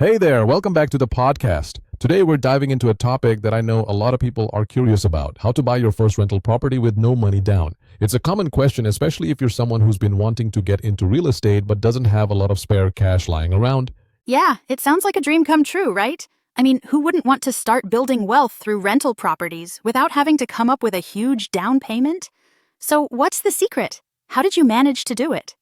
Hey there, welcome back to the podcast. Today we're diving into a topic that I know a lot of people are curious about: how to buy your first rental property with no money down. It's a common question, especially if you're someone who's been wanting to get into real estate but doesn't have a lot of spare cash lying around. Yeah, it sounds like a dream come true, right? I mean, who wouldn't want to start building wealth through rental properties without having to come up with a huge down payment? So, what's the secret? How did you manage to do it?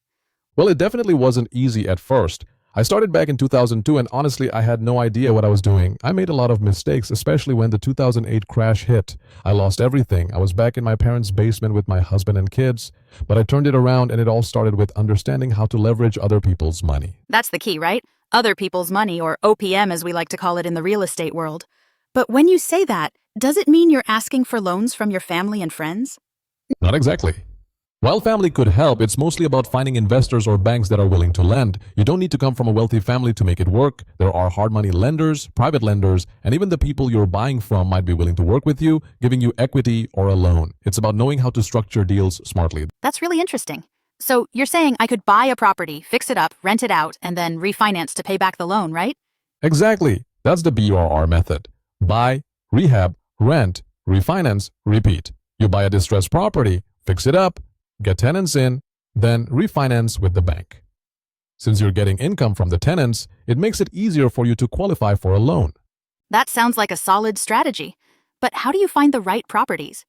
Well, it definitely wasn't easy at first. I started back in 2002 and honestly, I had no idea what I was doing. I made a lot of mistakes, especially when the 2008 crash hit. I lost everything. I was back in my parents' basement with my husband and kids, but I turned it around and it all started with understanding how to leverage other people's money. That's the key, right? Other people's money, or OPM as we like to call it in the real estate world. But when you say that, does it mean you're asking for loans from your family and friends? Not exactly. While family could help, it's mostly about finding investors or banks that are willing to lend. You don't need to come from a wealthy family to make it work. There are hard money lenders, private lenders, and even the people you're buying from might be willing to work with you, giving you equity or a loan. It's about knowing how to structure deals smartly. That's really interesting. So, you're saying I could buy a property, fix it up, rent it out, and then refinance to pay back the loan, right? Exactly. That's the BRR method. Buy, rehab, rent, refinance, repeat. You buy a distressed property, fix it up, get tenants in, then refinance with the bank. Since you're getting income from the tenants, it makes it easier for you to qualify for a loan. That sounds like a solid strategy. But how do you find the right properties?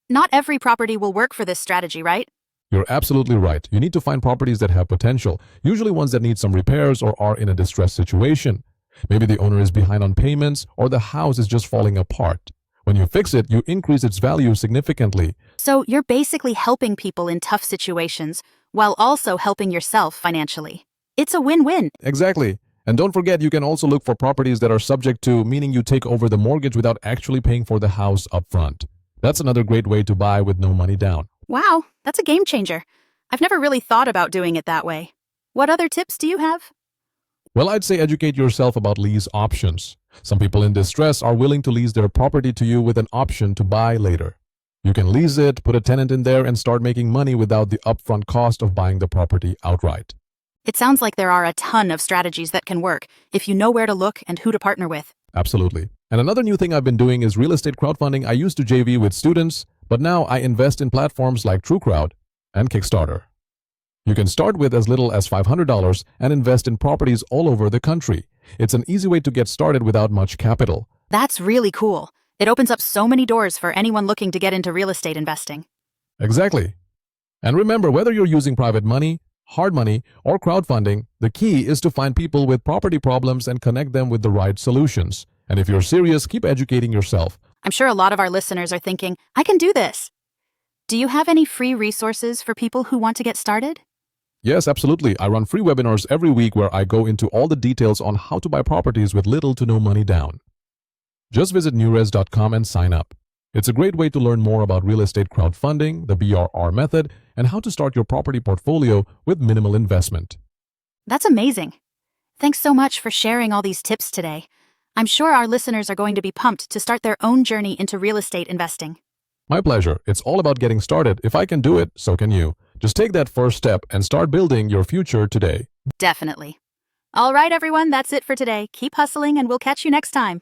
Not every property will work for this strategy, right? You're absolutely right. You need to find properties that have potential, usually ones that need some repairs or are in a distressed situation. Maybe the owner is behind on payments or the house is just falling apart. When you fix it, you increase its value significantly. So you're basically helping people in tough situations while also helping yourself financially. It's a win-win. Exactly. And don't forget, you can also look for properties that are subject to, meaning you take over the mortgage without actually paying for the house up front. That's another great way to buy with no money down. Wow, that's a game changer. I've never really thought about doing it that way. What other tips do you have? Well, I'd say educate yourself about lease options. Some people in distress are willing to lease their property to you with an option to buy later. You can lease it, put a tenant in there, and start making money without the upfront cost of buying the property outright. It sounds like there are a ton of strategies that can work if you know where to look and who to partner with. Absolutely. And another new thing I've been doing is real estate crowdfunding. I used to JV with students, but now I invest in platforms like TrueCrowd and Kickstarter. You can start with as little as $500 and invest in properties all over the country. It's an easy way to get started without much capital. That's really cool. It opens up so many doors for anyone looking to get into real estate investing. Exactly. And remember, whether you're using private money, hard money, or crowdfunding, the key is to find people with property problems and connect them with the right solutions. And if you're serious, keep educating yourself. I'm sure a lot of our listeners are thinking, I can do this. Do you have any free resources for people who want to get started? Yes, absolutely. I run free webinars every week where I go into all the details on how to buy properties with little to no money down. Just visit newres.com and sign up. It's a great way to learn more about real estate crowdfunding, the BRR method, and how to start your property portfolio with minimal investment. That's amazing. Thanks so much for sharing all these tips today. I'm sure our listeners are going to be pumped to start their own journey into real estate investing. My pleasure. It's all about getting started. If I can do it, so can you. Just take that first step and start building your future today. Definitely. All right, everyone, that's it for today. Keep hustling and we'll catch you next time.